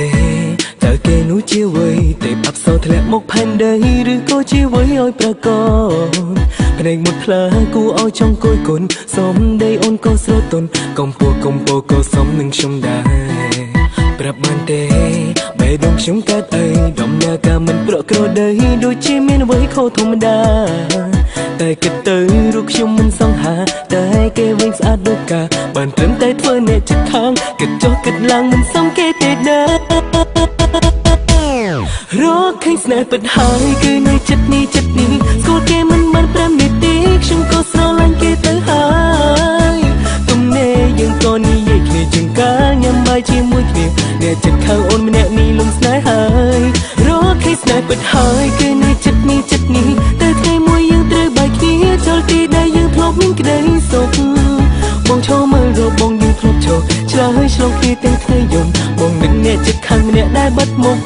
ទេតើគេនោះជាអ្វីទេអប្សរធ្លាក់មកផែនដីឬក៏ជាអ្វីឲ្យប្រកបភ្នែកមុតផ្លាគូឲ្យចង់គយគុណសំដីអូនក៏ស្រទន់កំពោក៏សំនឹងខ្ញុំដែរប្រាប់បានទេបេះដូងខ្ញុំកើតអីដំណើរការមិនប្រក្រតីដូចជាមានអ្វីខុសធម្មតាតែគិតទៅរូបខ្ញុំមិនសង្ហាតែគេវិញស្អាតដូចកាបានត្រឹមតែធ្វើអ្នកចិត្តខាងគិតចុះគិតឡើងមិនសមគេទេដែររកឃើញស្នេហ៍ពិតហើយគឺនៅចិត្តនេះស្គាល់គេមិនបាន5នាទីខ្ញុំក៏ស្រឡាញ់គេទៅហើយទំនេរយើងក៏និយាយគ្នាជាងការញ៉ាំបាយជាមួយគ្នាអ្នកចិត្តខាងអូនម្នាក់នេះលំស្នេហ៍ហើយរកឃើញស្នេហ៍ពិតហើយគឺនៅចិត្តនេះតែថ្ងៃមួយយើងត្រូវបែកគ្នាចូលទីដែលយើងធ្លាប់មានក្តីសុខបងឈរមើលរបងយើងធ្លាប់ឈរឆ្លើយឆ្លងគ្នាទាំងថ្ងៃយំបងនឹងអ្នកចិត្តខាងម្នាក់ដែលបាត់មុខ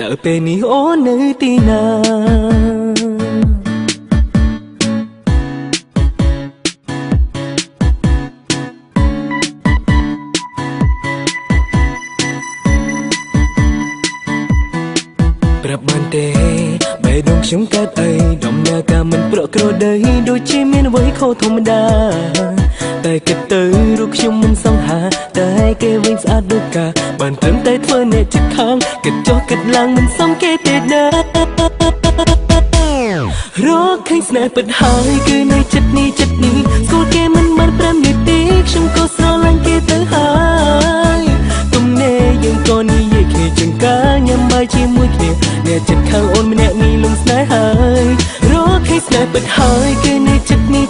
តើពេលនេះអូននៅទីណាប្រាប់បានទេបេះដូងខ្ញុំកើតអីដំណើរការមិនប្រក្រតីដូចជាមានអ្វីខុសធម្មតាតែគិតទៅរូបខ្ញុំមិនសង្ហាតែគេវិញស្អាតដូចកាបានត្រឹមតែធ្វើអ្នកចិត្តខាងគិតចុះគិតឡើងមិនសមគេទេដែររកឃើញស្នេហ៍ពិតហើយគឺនៅចិត្តនេះស្គាល់គេមិនបាន5នាទីខ្ញុំក៏ស្រឡាញ់គេទៅហើយទំនេរយើងក៏និយាយគ្នាជាងការញ៉ាំបាយជាមួយគ្នាអ្នកចិត្តខាងអូនម្នាក់នេះលំស្នេហ៍ហើយរកឃើញស្នេហ៍ពិតហើយគឺនៅចិត្តនេះ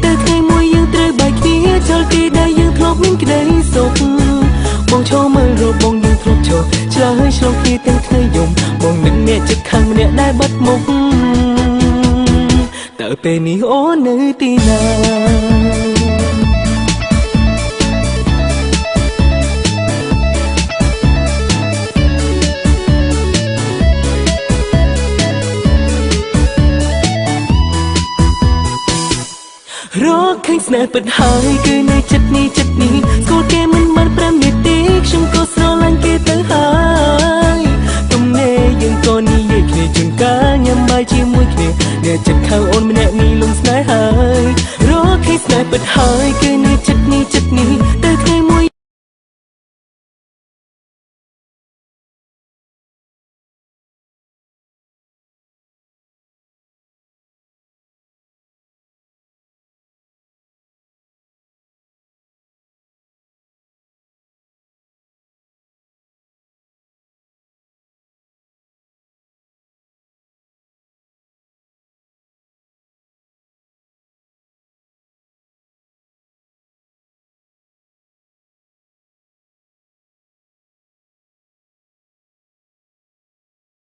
តែថ្ងៃមួយយើងត្រូវបែកគ្នាចូលទីដែលយើងធ្លាប់មានក្តីសុខបងឈរមើលរបងយើងធ្លាប់ឈរឆ្លើយឆ្លងគ្នាទាំងថ្ងៃយំបងនឹងអ្នកចិត្តខាងម្នាក់ដែលបាត់មុខតើពេលនេះអូននៅទីណារកឃើញស្នេហ៍ពិតហើយគឺនៅចិត្តនេះស្គាល់គេមិន